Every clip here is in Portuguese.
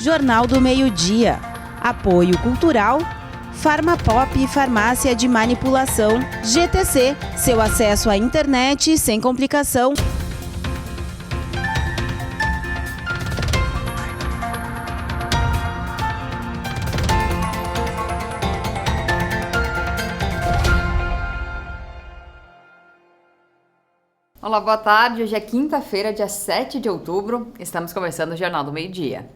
Jornal do Meio-Dia. Apoio Cultural. Farmapop, Farmácia de Manipulação. GTC, seu acesso à internet sem complicação. Olá, boa tarde. Hoje é quinta-feira, dia 7 de outubro. Estamos começando o Jornal do Meio-Dia.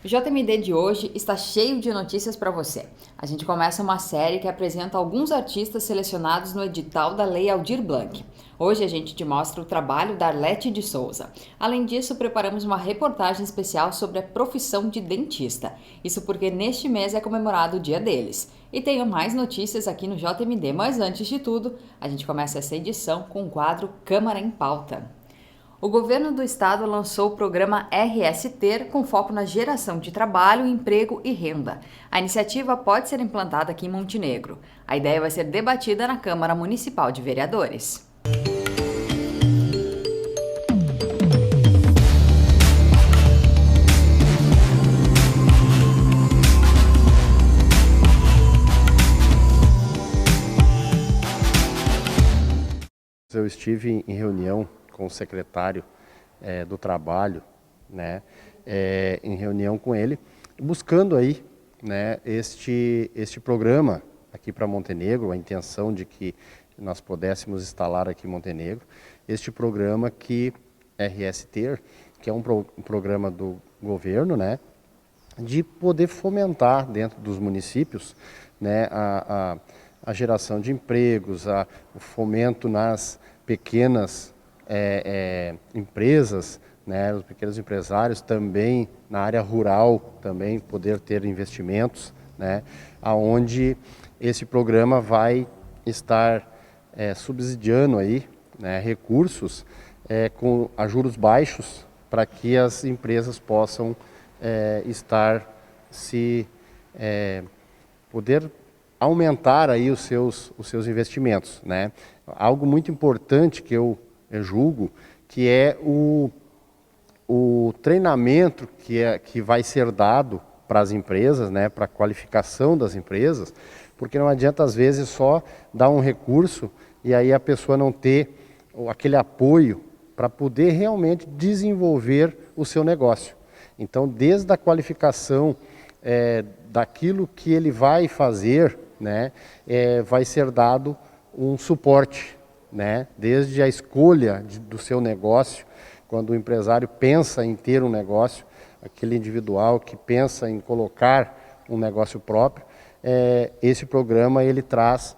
O JMD de hoje está cheio de notícias para você. A gente começa uma série que apresenta alguns artistas selecionados no edital da Lei Aldir Blanc. Hoje a gente te mostra o trabalho da Arlete de Souza. Além disso, preparamos uma reportagem especial sobre a profissão de dentista. Isso porque neste mês é comemorado o dia deles. E tenho mais notícias aqui no JMD, mas antes de tudo, a gente começa essa edição com o quadro Câmara em Pauta. O governo do estado lançou o programa RS Ter com foco na geração de trabalho, emprego e renda. A iniciativa pode ser implantada aqui em Montenegro. A ideia vai ser debatida na Câmara Municipal de Vereadores. Eu estive em reunião com o secretário do Trabalho, né, em reunião com ele, buscando aí, né, este programa aqui para Montenegro, a intenção de que nós pudéssemos instalar aqui em Montenegro, este programa que RS Ter, que é um programa do governo, né, de poder fomentar dentro dos municípios, né, a geração de empregos, o fomento nas pequenas empresas, né, os pequenos empresários também na área rural também poder ter investimentos, né, aonde esse programa vai estar subsidiando aí, né, recursos com a juros baixos para que as empresas possam poder aumentar aí os seus investimentos, né? Algo muito importante que eu julgo que é o treinamento que vai ser dado para as empresas, né? Para a qualificação das empresas, porque não adianta às vezes só dar um recurso e aí a pessoa não ter aquele apoio para poder realmente desenvolver o seu negócio. Então, desde a qualificação daquilo que ele vai fazer, né, vai ser dado um suporte, né, desde a escolha do seu negócio, quando o empresário pensa em ter um negócio, aquele individual que pensa em colocar um negócio próprio, esse programa ele traz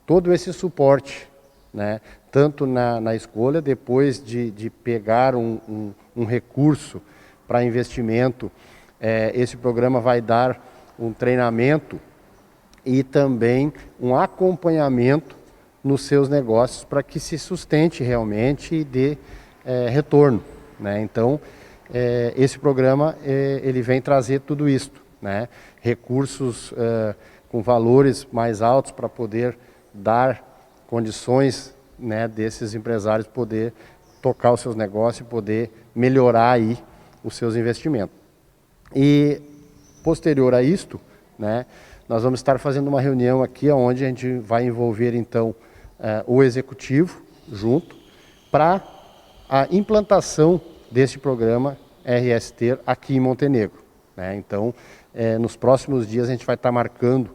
todo esse suporte, né, tanto na escolha, depois de pegar um recurso para investimento, esse programa vai dar um treinamento e também um acompanhamento nos seus negócios para que se sustente realmente e dê retorno, né? Então, esse programa ele vem trazer tudo isso, né? Recursos com valores mais altos para poder dar condições, né, desses empresários poder tocar os seus negócios e poder melhorar aí os seus investimentos. E posterior a isto, né, nós vamos estar fazendo uma reunião aqui onde a gente vai envolver então o executivo junto para a implantação desse programa RS Ter aqui em Montenegro, né? Então, nos próximos dias a gente vai estar marcando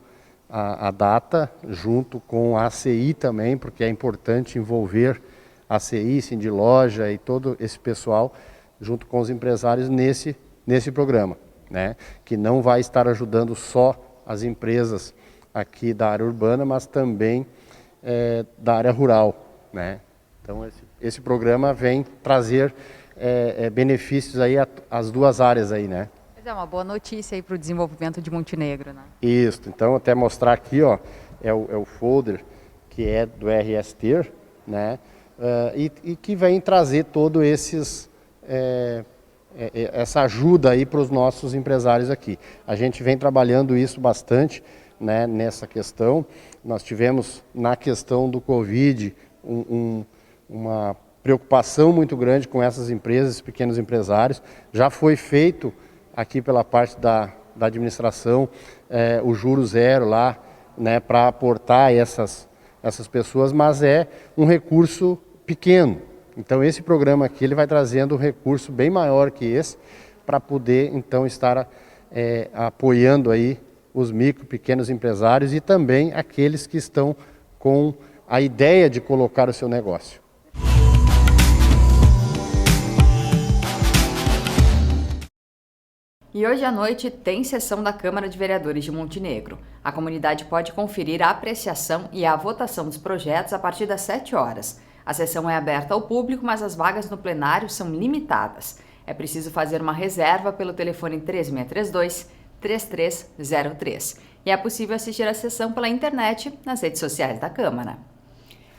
a data junto com a ACI também, porque é importante envolver a ACI, Sindiloja e todo esse pessoal junto com os empresários nesse programa, né? Que não vai estar ajudando só as empresas aqui da área urbana, mas também da área rural, né? Então esse programa vem trazer benefícios aí às duas áreas aí, né? Mas é uma boa notícia aí para o desenvolvimento de Montenegro, né? Isso, então até mostrar aqui, ó, é o folder que é do RS Ter, né? E que vem trazer todo essa ajuda aí para os nossos empresários aqui. A gente vem trabalhando isso bastante, né, nessa questão. Nós tivemos na questão do Covid uma preocupação muito grande com essas empresas, pequenos empresários. Já foi feito aqui pela parte da administração, o juro zero lá, né, para aportar essas pessoas, mas é um recurso pequeno. Então esse programa aqui ele vai trazendo um recurso bem maior que esse, para poder então estar apoiando aí os micro, pequenos empresários e também aqueles que estão com a ideia de colocar o seu negócio. E hoje à noite tem sessão da Câmara de Vereadores de Montenegro. A comunidade pode conferir a apreciação e a votação dos projetos a partir das 7 horas. A sessão é aberta ao público, mas as vagas no plenário são limitadas. É preciso fazer uma reserva pelo telefone 3632-3303. E é possível assistir a sessão pela internet nas redes sociais da Câmara.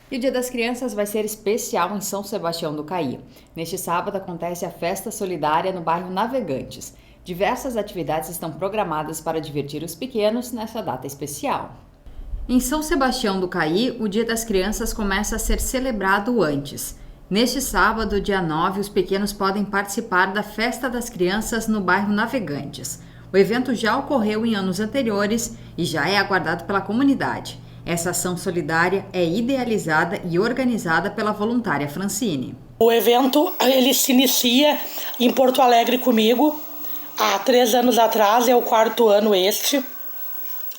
E o Dia das Crianças vai ser especial em São Sebastião do Caí. Neste sábado acontece a Festa Solidária no bairro Navegantes. Diversas atividades estão programadas para divertir os pequenos nessa data especial. Em São Sebastião do Caí, o Dia das Crianças começa a ser celebrado antes. Neste sábado, dia 9, os pequenos podem participar da Festa das Crianças no bairro Navegantes. O evento já ocorreu em anos anteriores e já é aguardado pela comunidade. Essa ação solidária é idealizada e organizada pela voluntária Francine. O evento ele se inicia em Porto Alegre comigo, há 3 anos atrás, é o 4º ano este,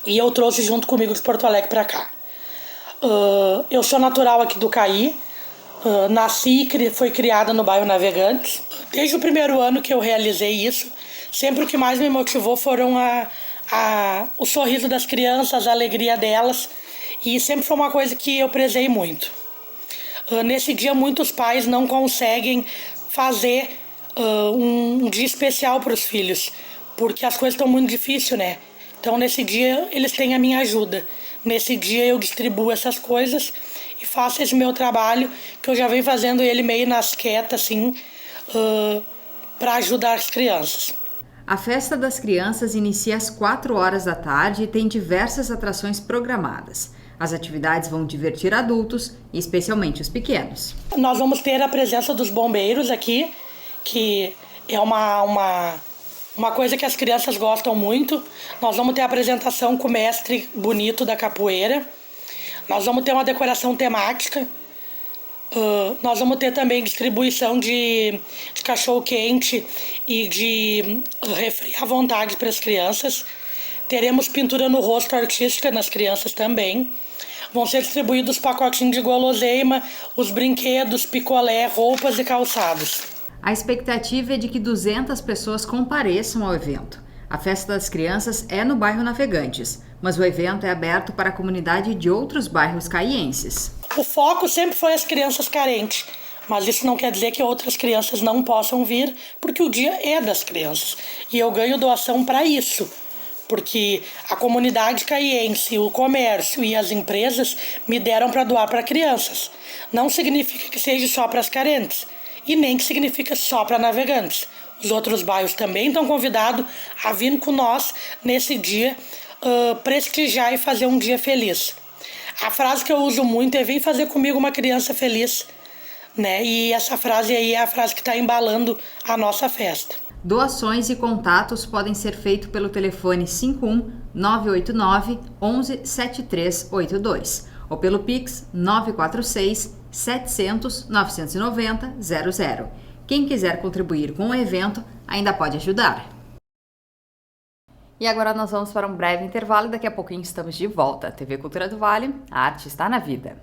e eu trouxe junto comigo de Porto Alegre para cá. Eu sou natural aqui do Caí, nasci e fui criada no bairro Navegantes. Desde o primeiro ano que eu realizei isso, sempre o que mais me motivou foram o sorriso das crianças, a alegria delas, e sempre foi uma coisa que eu prezei muito. Nesse dia, muitos pais não conseguem fazer um dia especial para os filhos, porque as coisas estão muito difíceis, né? Então, nesse dia, eles têm a minha ajuda. Nesse dia, eu distribuo essas coisas e faço esse meu trabalho, que eu já venho fazendo ele meio nas quietas, assim, para ajudar as crianças. A Festa das Crianças inicia às 4 horas da tarde e tem diversas atrações programadas. As atividades vão divertir adultos, e especialmente os pequenos. Nós vamos ter a presença dos bombeiros aqui, que é uma coisa que as crianças gostam muito. Nós vamos ter a apresentação com o mestre bonito da capoeira. Nós vamos ter uma decoração temática. Nós vamos ter também distribuição de cachorro-quente e de refri à vontade para as crianças. Teremos pintura no rosto artística nas crianças também. Vão ser distribuídos pacotinhos de guloseima, os brinquedos, picolé, roupas e calçados. A expectativa é de que 200 pessoas compareçam ao evento. A Festa das Crianças é no bairro Navegantes, mas o evento é aberto para a comunidade de outros bairros caienses. O foco sempre foi as crianças carentes, mas isso não quer dizer que outras crianças não possam vir, porque o dia é das crianças. E eu ganho doação para isso, porque a comunidade caiense, o comércio e as empresas me deram para doar para crianças. Não significa que seja só para as carentes. E nem que significa só para Navegantes. Os outros bairros também estão convidados a vir com nós nesse dia, prestigiar e fazer um dia feliz. A frase que eu uso muito é: vem fazer comigo uma criança feliz, né? E essa frase aí é a frase que está embalando a nossa festa. Doações e contatos podem ser feitos pelo telefone 51 989 11 7382 ou pelo Pix 946 700 990 00. Quem quiser contribuir com o evento ainda pode ajudar. E agora nós vamos para um breve intervalo e daqui a pouquinho estamos de volta. TV Cultura do Vale, a arte está na vida.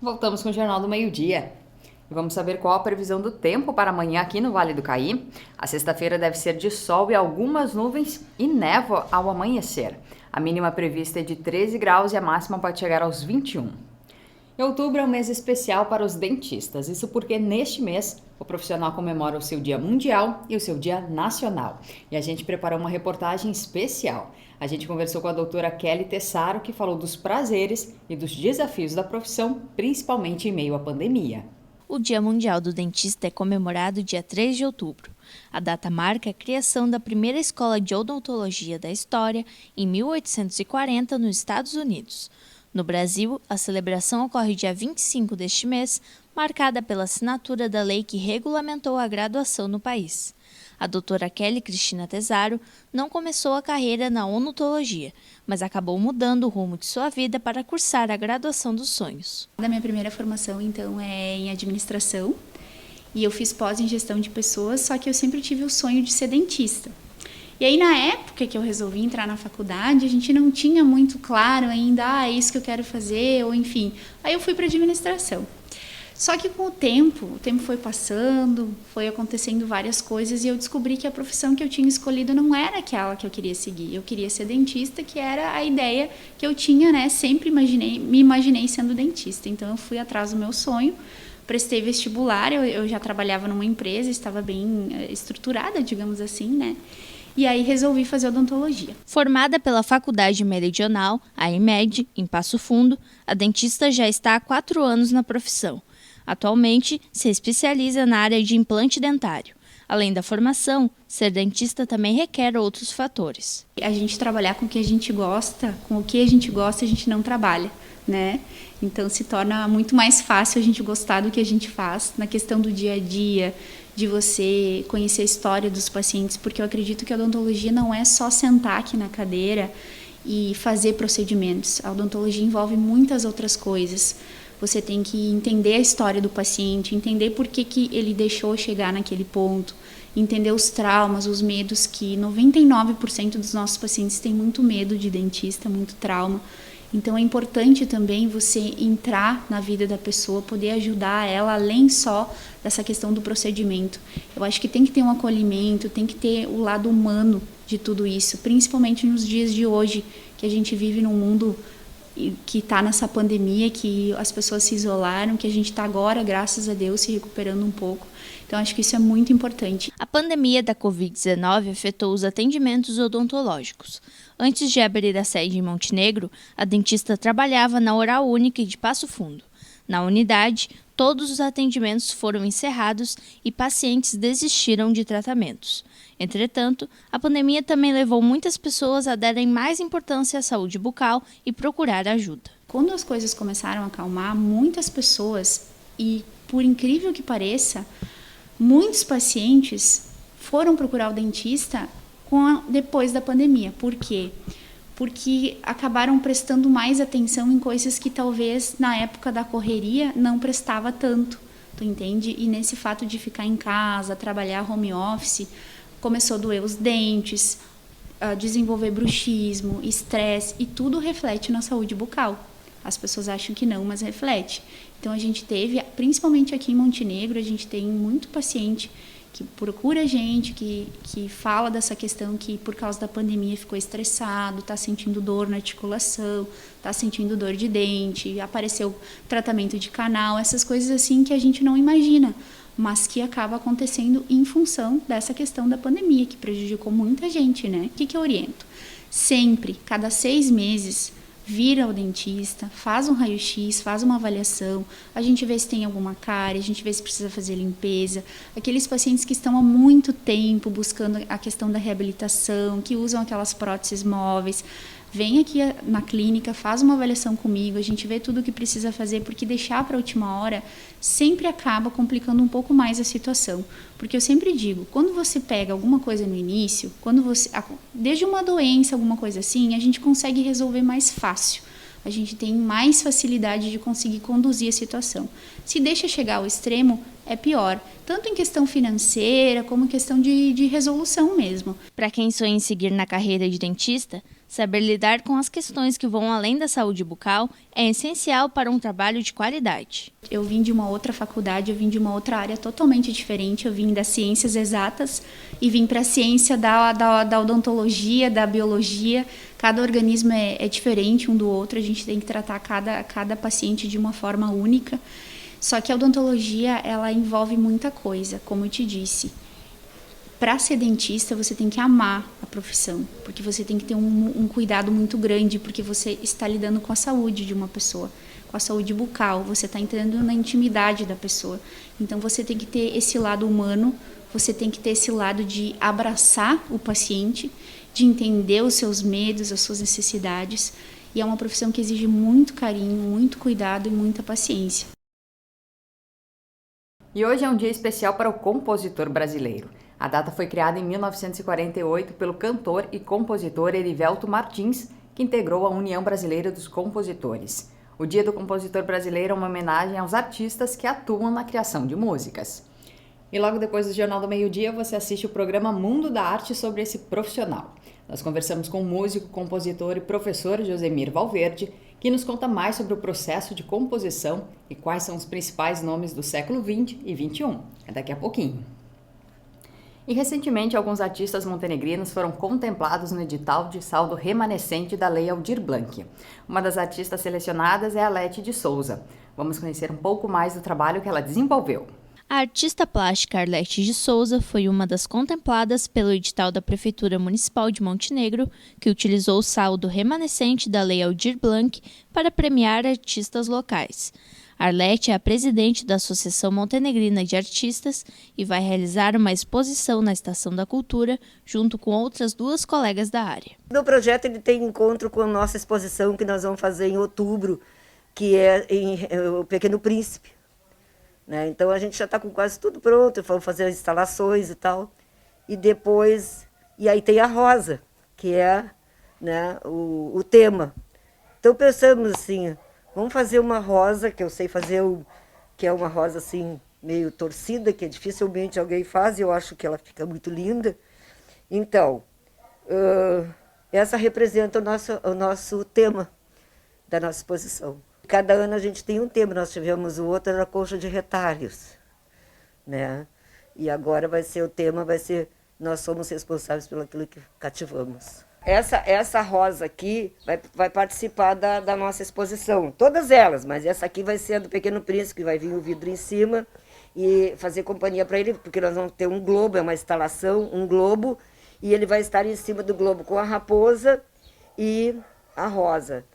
Voltamos com o Jornal do Meio-Dia. E vamos saber qual a previsão do tempo para amanhã aqui no Vale do Caí. A sexta-feira deve ser de sol e algumas nuvens e névoa ao amanhecer. A mínima prevista é de 13 graus e a máxima pode chegar aos 21. Em outubro é um mês especial para os dentistas, isso porque neste mês o profissional comemora o seu Dia Mundial e o seu Dia Nacional. E a gente preparou uma reportagem especial. A gente conversou com a doutora Kelly Tessaro, que falou dos prazeres e dos desafios da profissão, principalmente em meio à pandemia. O Dia Mundial do Dentista é comemorado dia 3 de outubro. A data marca a criação da primeira escola de odontologia da história, em 1840, nos Estados Unidos. No Brasil, a celebração ocorre dia 25 deste mês, marcada pela assinatura da lei que regulamentou a graduação no país. A doutora Kelly Cristina Tessaro não começou a carreira na odontologia, mas acabou mudando o rumo de sua vida para cursar a graduação dos sonhos. A minha primeira formação, então, é em administração, e eu fiz pós em gestão de pessoas, só que eu sempre tive o sonho de ser dentista. E aí, na época que eu resolvi entrar na faculdade, a gente não tinha muito claro ainda, é isso que eu quero fazer, ou enfim. Aí eu fui para administração. Só que com o tempo foi passando, foi acontecendo várias coisas e eu descobri que a profissão que eu tinha escolhido não era aquela que eu queria seguir. Eu queria ser dentista, que era a ideia que eu tinha, né? Sempre me imaginei sendo dentista. Então eu fui atrás do meu sonho, prestei vestibular, eu já trabalhava numa empresa, estava bem estruturada, digamos assim, né? E aí resolvi fazer odontologia. Formada pela Faculdade Meridional, a EMED, em Passo Fundo, a dentista já está há 4 anos na profissão. Atualmente, se especializa na área de implante dentário. Além da formação, ser dentista também requer outros fatores. A gente trabalhar com o que a gente gosta, com o que a gente gosta, a gente não trabalha, né? Então se torna muito mais fácil a gente gostar do que a gente faz na questão do dia a dia, de você conhecer a história dos pacientes, porque eu acredito que a odontologia não é só sentar aqui na cadeira e fazer procedimentos. A odontologia envolve muitas outras coisas. Você tem que entender a história do paciente, entender por que ele deixou chegar naquele ponto, entender os traumas, os medos, que 99% dos nossos pacientes têm muito medo de dentista, muito trauma. Então é importante também você entrar na vida da pessoa, poder ajudar ela além só dessa questão do procedimento. Eu acho que tem que ter um acolhimento, tem que ter o lado humano de tudo isso, principalmente nos dias de hoje, que a gente vive num mundo que está nessa pandemia, que as pessoas se isolaram, que a gente está agora, graças a Deus, se recuperando um pouco. Então, acho que isso é muito importante. A pandemia da Covid-19 afetou os atendimentos odontológicos. Antes de abrir a sede em Montenegro, a dentista trabalhava na Oral Única de Passo Fundo. Na unidade, todos os atendimentos foram encerrados e pacientes desistiram de tratamentos. Entretanto, a pandemia também levou muitas pessoas a darem mais importância à saúde bucal e procurar ajuda. Quando as coisas começaram a acalmar, muitas pessoas, e por incrível que pareça, muitos pacientes foram procurar o dentista depois da pandemia. Por quê? Porque acabaram prestando mais atenção em coisas que talvez na época da correria não prestava tanto, tu entende? E nesse fato de ficar em casa, trabalhar home office, começou a doer os dentes, a desenvolver bruxismo, estresse, e tudo reflete na saúde bucal. As pessoas acham que não, mas reflete. Então a gente teve, principalmente aqui em Montenegro, a gente tem muito paciente que procura a gente, que fala dessa questão que por causa da pandemia ficou estressado, está sentindo dor na articulação, está sentindo dor de dente, apareceu tratamento de canal, essas coisas assim que a gente não imagina, mas que acaba acontecendo em função dessa questão da pandemia, que prejudicou muita gente, né? O que eu oriento? Sempre, cada 6 meses, vira ao dentista, faz um raio-x, faz uma avaliação, a gente vê se tem alguma cárie, a gente vê se precisa fazer limpeza. Aqueles pacientes que estão há muito tempo buscando a questão da reabilitação, que usam aquelas próteses móveis, vem aqui na clínica, faz uma avaliação comigo, a gente vê tudo o que precisa fazer, porque deixar para a última hora sempre acaba complicando um pouco mais a situação. Porque eu sempre digo, quando você pega alguma coisa no início, desde uma doença, alguma coisa assim, a gente consegue resolver mais fácil. A gente tem mais facilidade de conseguir conduzir a situação. Se deixa chegar ao extremo, é pior, tanto em questão financeira como em questão de resolução mesmo. Para quem sonha em seguir na carreira de dentista, Saber lidar com as questões que vão além da saúde bucal é essencial para um trabalho de qualidade. Eu vim de uma outra faculdade, eu vim de uma outra área totalmente diferente. Eu vim das ciências exatas e vim para a ciência da odontologia, da biologia. Cada organismo é diferente um do outro, a gente tem que tratar cada paciente de uma forma única. Só que a odontologia, ela envolve muita coisa, como eu te disse. Para ser dentista, você tem que amar a profissão, porque você tem que ter um cuidado muito grande, porque você está lidando com a saúde de uma pessoa, com a saúde bucal, você está entrando na intimidade da pessoa. Então, você tem que ter esse lado humano, você tem que ter esse lado de abraçar o paciente, de entender os seus medos, as suas necessidades, e é uma profissão que exige muito carinho, muito cuidado e muita paciência. E hoje é um dia especial para o compositor brasileiro. A data foi criada em 1948 pelo cantor e compositor Erivelto Martins, que integrou a União Brasileira dos Compositores. O Dia do Compositor Brasileiro é uma homenagem aos artistas que atuam na criação de músicas. E logo depois do Jornal do Meio-Dia, você assiste o programa Mundo da Arte sobre esse profissional. Nós conversamos com o músico, compositor e professor Josemir Valverde, que nos conta mais sobre o processo de composição e quais são os principais nomes do século XX e XXI. É daqui a pouquinho. E recentemente, alguns artistas montenegrinos foram contemplados no edital de saldo remanescente da Lei Aldir Blanc. Uma das artistas selecionadas é a Lete de Souza. Vamos conhecer um pouco mais do trabalho que ela desenvolveu. A artista plástica Arlete de Souza foi uma das contempladas pelo edital da Prefeitura Municipal de Montenegro, que utilizou o saldo remanescente da Lei Aldir Blanc para premiar artistas locais. Arlete é a presidente da Associação Montenegrina de Artistas e vai realizar uma exposição na Estação da Cultura, junto com outras 2 colegas da área. O projeto ele tem encontro com a nossa exposição que nós vamos fazer em outubro, que é o Pequeno Príncipe. Né? Então a gente já está com quase tudo pronto, vamos fazer as instalações e tal. E depois, e aí tem a rosa, que é, né, o tema. Então pensamos assim, vamos fazer uma rosa, que eu sei fazer, que é uma rosa assim, meio torcida, que dificilmente alguém faz, e eu acho que ela fica muito linda. Então, essa representa o nosso tema da nossa exposição. Cada ano a gente tem um tema, nós tivemos o outro, era Concha de Retalhos, né? E agora o tema vai ser Nós Somos Responsáveis pelo aquilo que cativamos. Essa rosa aqui vai participar da nossa exposição, todas elas, mas essa aqui vai ser a do Pequeno Príncipe, que vai vir o vidro em cima e fazer companhia para ele, porque nós vamos ter um globo, é uma instalação, um globo, e ele vai estar em cima do globo com a raposa e a rosa.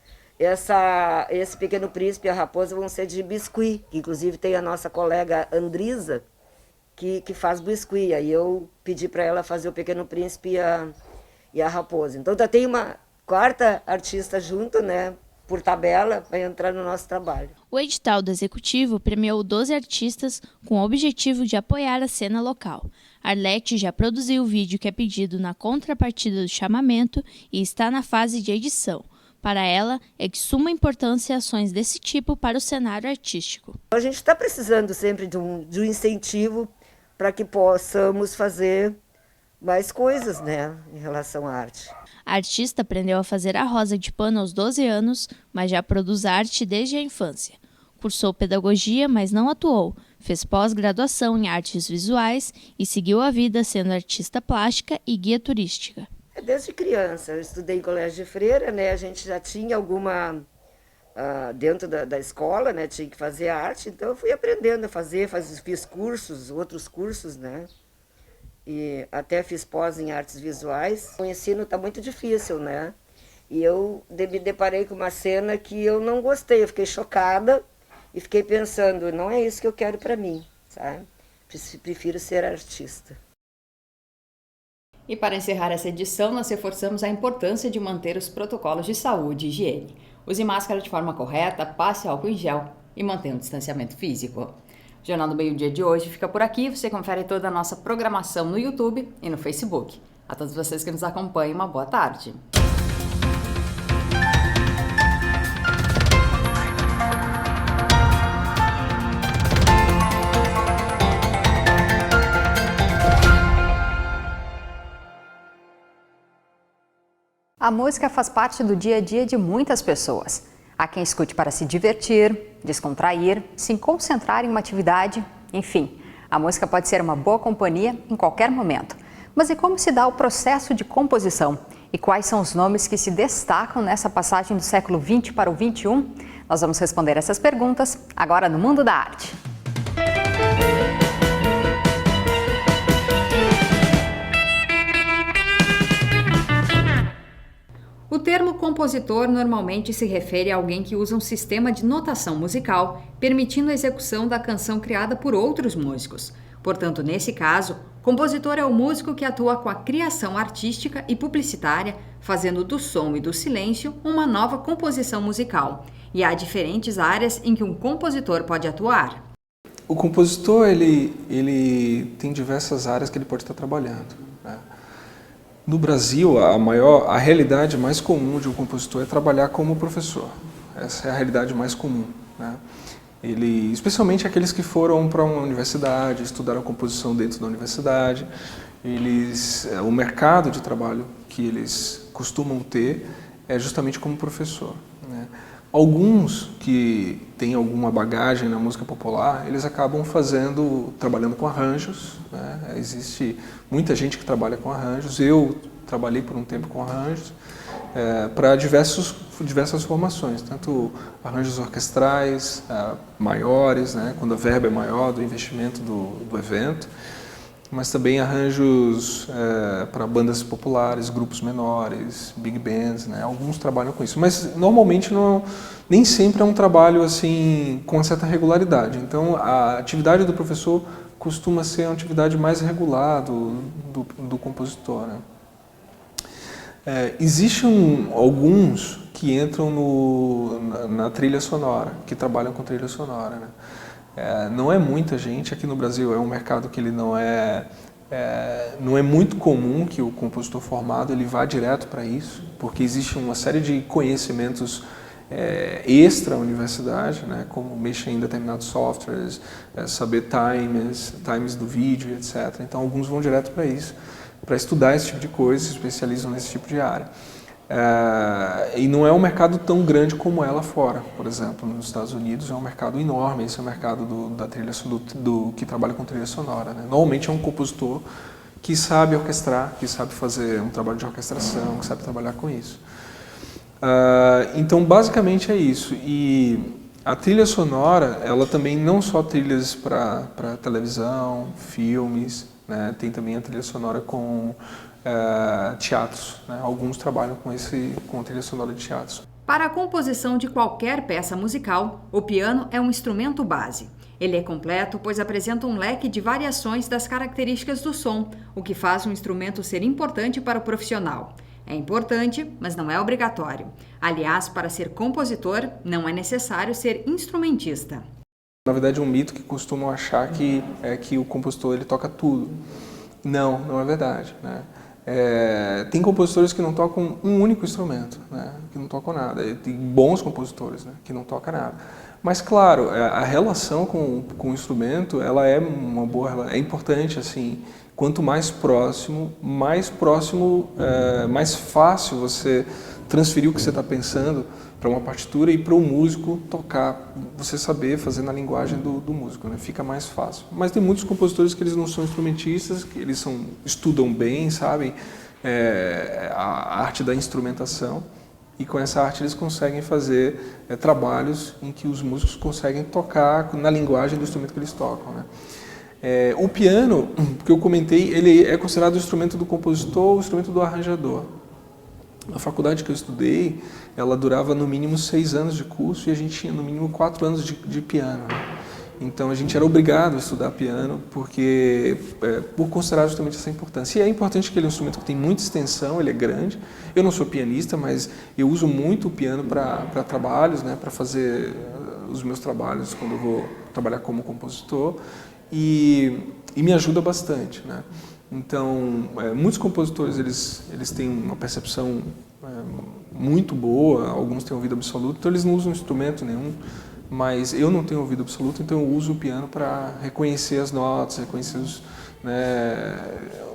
Esse Pequeno Príncipe e a raposa vão ser de biscuit, que inclusive tem a nossa colega Andrisa, que faz biscuit. Aí eu pedi para ela fazer o Pequeno Príncipe e a raposa. Então já tem uma 4ª artista junto, né, por tabela, para entrar no nosso trabalho. O edital do Executivo premiou 12 artistas com o objetivo de apoiar a cena local. Arlete já produziu o vídeo que é pedido na contrapartida do chamamento e está na fase de edição. Para ela, é de suma importância ações desse tipo para o cenário artístico. A gente está precisando sempre de um incentivo para que possamos fazer mais coisas, né, em relação à arte. A artista aprendeu a fazer a rosa de pano aos 12 anos, mas já produz arte desde a infância. Cursou pedagogia, mas não atuou. Fez pós-graduação em artes visuais e seguiu a vida sendo artista plástica e guia turística. Desde criança, eu estudei em colégio de freira, né? A gente já tinha alguma, dentro da escola, né? Tinha que fazer arte, então eu fui aprendendo a fazer, fiz cursos, outros cursos, né? E até fiz pós em artes visuais. O ensino está muito difícil, né? E eu me deparei com uma cena que eu não gostei, eu fiquei chocada e fiquei pensando, não é isso que eu quero para mim, sabe? Prefiro ser artista. E para encerrar essa edição, nós reforçamos a importância de manter os protocolos de saúde e higiene. Use máscara de forma correta, passe álcool em gel e mantenha o distanciamento físico. O Jornal do Meio-Dia de hoje fica por aqui. Você confere toda a nossa programação no YouTube e no Facebook. A todos vocês que nos acompanham, uma boa tarde. A música faz parte do dia a dia de muitas pessoas. Há quem escute para se divertir, descontrair, se concentrar em uma atividade, enfim. A música pode ser uma boa companhia em qualquer momento. Mas e como se dá o processo de composição? E quais são os nomes que se destacam nessa passagem do século XX para o XXI? Nós vamos responder essas perguntas agora no Mundo da Arte. O termo compositor normalmente se refere a alguém que usa um sistema de notação musical, permitindo a execução da canção criada por outros músicos. Portanto, nesse caso, compositor é o músico que atua com a criação artística e publicitária, fazendo do som e do silêncio uma nova composição musical. E há diferentes áreas em que um compositor pode atuar. O compositor ele tem diversas áreas que ele pode estar trabalhando, né? No Brasil, a realidade mais comum de um compositor é trabalhar como professor. Essa é a realidade mais comum, né? Especialmente aqueles que foram para uma universidade, estudaram composição dentro da universidade, o mercado de trabalho que eles costumam ter é justamente como professor, né? Alguns que têm alguma bagagem na música popular, eles acabam trabalhando com arranjos, né? Existe muita gente que trabalha com arranjos. Eu trabalhei por um tempo com arranjos para diversas formações, tanto arranjos orquestrais maiores, né? Quando a verba é maior do investimento do evento, mas também arranjos para bandas populares, grupos menores, big bands, né? Alguns trabalham com isso, mas normalmente nem sempre é um trabalho assim com uma certa regularidade. Então a atividade do professor costuma ser uma atividade mais regular do compositor, né? Existem alguns que entram na trilha sonora, que trabalham com trilha sonora, né? Não é muita gente. Aqui no Brasil é um mercado que ele não é muito comum que o compositor formado ele vá direto para isso, porque existe uma série de conhecimentos extra universidade, né, como mexer em determinados softwares, saber times do vídeo, etc. Então alguns vão direto para isso, para estudar esse tipo de coisa, se especializam nesse tipo de área. E não é um mercado tão grande como é lá fora. Por exemplo, nos Estados Unidos é um mercado enorme. Esse é o mercado da trilha que trabalha com trilha sonora, né? Normalmente é um compositor que sabe orquestrar, que sabe fazer um trabalho de orquestração, que sabe trabalhar com isso. Então, basicamente é isso. E a trilha sonora, ela também não só trilhas para televisão, filmes, né? Tem também a trilha sonora com teatros, né? Alguns trabalham com trilha sonora de teatros. Para a composição de qualquer peça musical, o piano é um instrumento base. Ele é completo, pois apresenta um leque de variações das características do som, o que faz um instrumento ser importante para o profissional. É importante, mas não é obrigatório. Aliás, para ser compositor, não é necessário ser instrumentista. Na verdade, é um mito que costumam achar que o compositor ele toca tudo. Não é verdade, né? Tem compositores que não tocam um único instrumento, né? Que não tocam nada. Tem bons compositores, né? Que não tocam nada. Mas, claro, a relação com o instrumento, ela é uma boa, é importante, assim. Quanto mais próximo, mais fácil você transferir o que você está pensando para uma partitura e para o músico tocar, você saber fazer na linguagem do músico, né? Fica mais fácil. Mas tem muitos compositores que eles não são instrumentistas, que eles estudam bem, sabem a arte da instrumentação, e com essa arte eles conseguem fazer trabalhos em que os músicos conseguem tocar na linguagem do instrumento que eles tocam, né? O piano, que eu comentei, ele é considerado o instrumento do compositor, o instrumento do arranjador. A faculdade que eu estudei, ela durava no mínimo 6 anos de curso e a gente tinha no mínimo 4 anos de piano. Então a gente era obrigado a estudar piano porque por considerar justamente essa importância. E é importante que ele é um instrumento que tem muita extensão, ele é grande. Eu não sou pianista, mas eu uso muito o piano para trabalhos, né, para fazer os meus trabalhos quando eu vou trabalhar como compositor, e me ajuda bastante, né? Então, muitos compositores eles têm uma percepção muito boa, alguns têm ouvido absoluto, então eles não usam instrumento nenhum, mas eu não tenho ouvido absoluto, então eu uso o piano para reconhecer as notas, reconhecer né,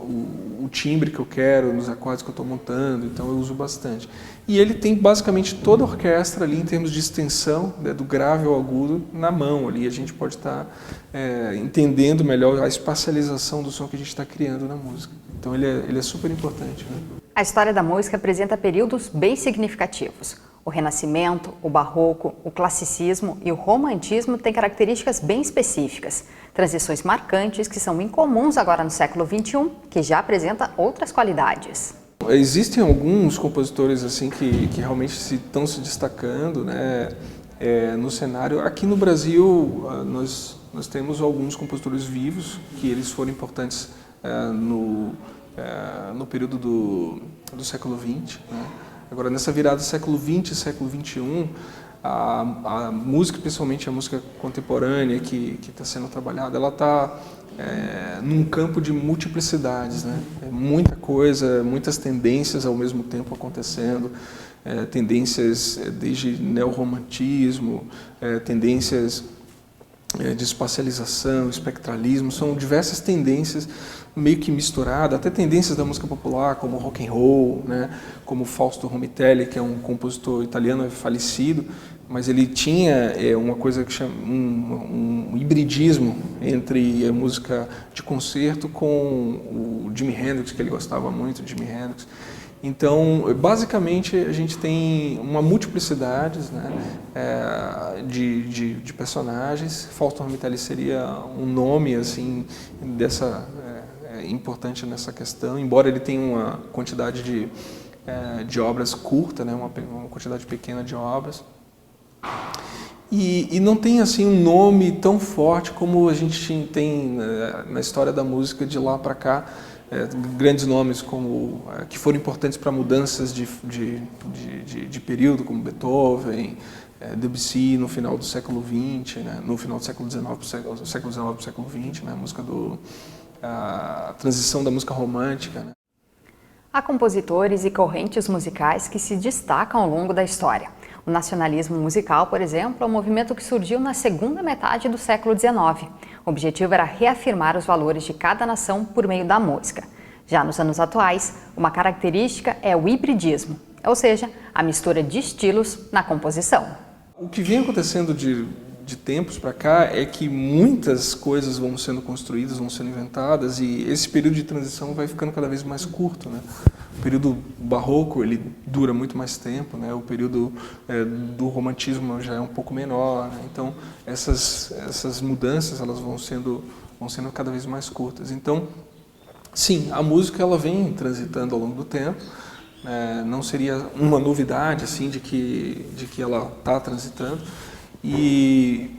o timbre que eu quero, nos acordes que eu estou montando, então eu uso bastante. E ele tem basicamente toda a orquestra ali em termos de extensão, né, do grave ao agudo na mão ali. A gente pode estar entendendo melhor a espacialização do som que a gente está criando na música. Então ele é super importante, né? A história da música apresenta períodos bem significativos. O Renascimento, o Barroco, o Classicismo e o Romantismo têm características bem específicas, transições marcantes que são incomuns agora no século XXI, que já apresenta outras qualidades. Existem alguns compositores assim que realmente estão se destacando, né, no cenário. Aqui no Brasil, nós temos alguns compositores vivos que eles foram importantes no período do século XX, né? Agora, nessa virada do século XX e século XXI, a música, principalmente a música contemporânea que está sendo trabalhada, ela está num campo de multiplicidades, né? Muita coisa, muitas tendências ao mesmo tempo acontecendo, tendências desde neorromantismo, tendências de espacialização, espectralismo, são diversas tendências meio que misturadas, até tendências da música popular, como rock and roll, né, como Fausto Romitelli, que é um compositor italiano falecido, mas ele tinha uma coisa que chama um hibridismo entre a música de concerto com o Jimi Hendrix, que ele gostava muito de Jimi Hendrix. Então, basicamente, a gente tem uma multiplicidade, né, de personagens. Fausto Romitelli seria um nome assim, importante nessa questão, embora ele tenha uma quantidade de obras curta, né, uma quantidade pequena de obras. E não tem assim um nome tão forte como a gente tem na história da música de lá para cá. Grandes nomes que foram importantes para mudanças de período, como Beethoven, Debussy no final do século XX, né, no final do século XIX para o século XX, né, a transição da música romântica. Né. Há compositores e correntes musicais que se destacam ao longo da história. O nacionalismo musical, por exemplo, é um movimento que surgiu na segunda metade do século XIX. O objetivo era reafirmar os valores de cada nação por meio da música. Já nos anos atuais, uma característica é o hibridismo, ou seja, a mistura de estilos na composição. O que vem acontecendo de tempos para cá é que muitas coisas vão sendo construídas, vão sendo inventadas, e esse período de transição vai ficando cada vez mais curto, né? O período barroco ele dura muito mais tempo, né? O período do romantismo já é um pouco menor, né? Então essas mudanças elas vão sendo cada vez mais curtas. Então, sim, a música ela vem transitando ao longo do tempo. Não seria uma novidade assim de que ela está transitando.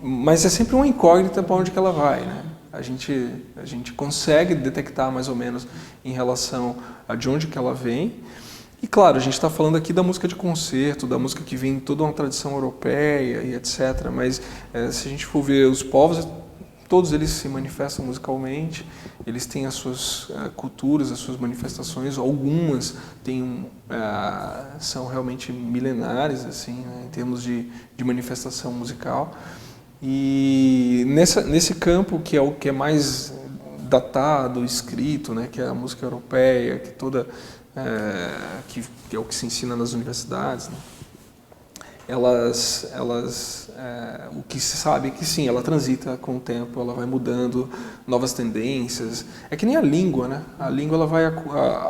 Mas é sempre uma incógnita para onde que ela vai, né? A gente consegue detectar mais ou menos em relação a de onde que ela vem. E claro, a gente está falando aqui da música de concerto, da música que vem toda uma tradição europeia e etc. Mas se a gente for ver os povos, todos eles se manifestam musicalmente, eles têm as suas culturas, as suas manifestações, algumas são realmente milenares assim, né, em termos de manifestação musical. E nesse campo que é o que é mais datado, escrito, né, que é a música europeia, que é o que se ensina nas universidades, né, o que se sabe é que sim, ela transita com o tempo, ela vai mudando, novas tendências. É que nem a língua, né? A língua ela vai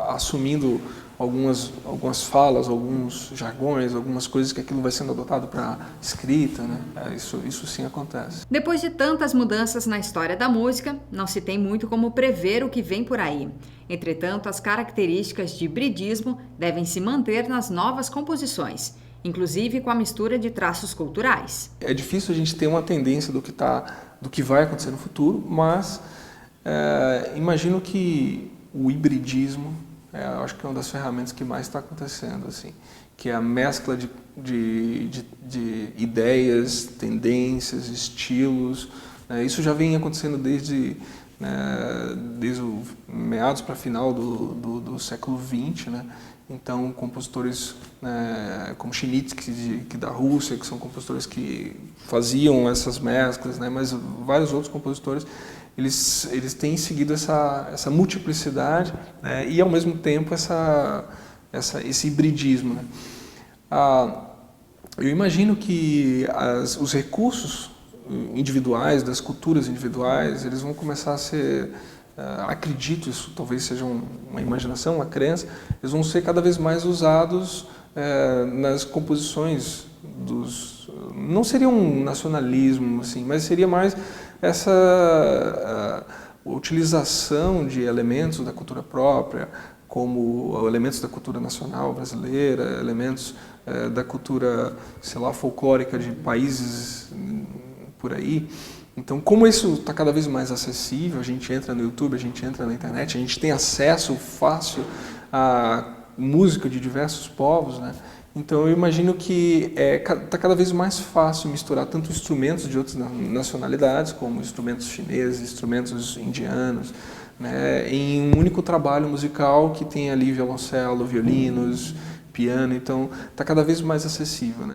assumindo algumas falas, alguns jargões, algumas coisas que aquilo vai sendo adotado para escrita, né? Isso sim acontece. Depois de tantas mudanças na história da música, não se tem muito como prever o que vem por aí. Entretanto, as características de hibridismo devem se manter nas novas composições, inclusive com a mistura de traços culturais. É difícil a gente ter uma tendência do que vai acontecer no futuro, mas imagino que o hibridismo, eu acho que é uma das ferramentas que mais está acontecendo, assim, que é a mescla de ideias, tendências, estilos. Isso já vem acontecendo desde o meados para final do século XX, né? Então, compositores como Chernitsky, da Rússia, que são compositores que faziam essas mesclas, né? Mas vários outros compositores eles têm seguido essa multiplicidade, né, e ao mesmo tempo esse hibridismo, né. Eu imagino que os recursos individuais, das culturas individuais, eles vão começar a ser, acredito, isso talvez seja uma imaginação, uma crença, eles vão ser cada vez mais usados nas composições não seria um nacionalismo, assim, mas seria mais essa utilização de elementos da cultura própria, como elementos da cultura nacional brasileira, elementos da cultura, sei lá, folclórica de países por aí. Então, como isso está cada vez mais acessível, a gente entra no YouTube, a gente entra na internet, a gente tem acesso fácil à música de diversos povos, né? Então, eu imagino que está cada vez mais fácil misturar tanto instrumentos de outras nacionalidades, como instrumentos chineses, instrumentos indianos, né, em um único trabalho musical que tem ali violoncelo, violinos, piano. Então, está cada vez mais acessível, né?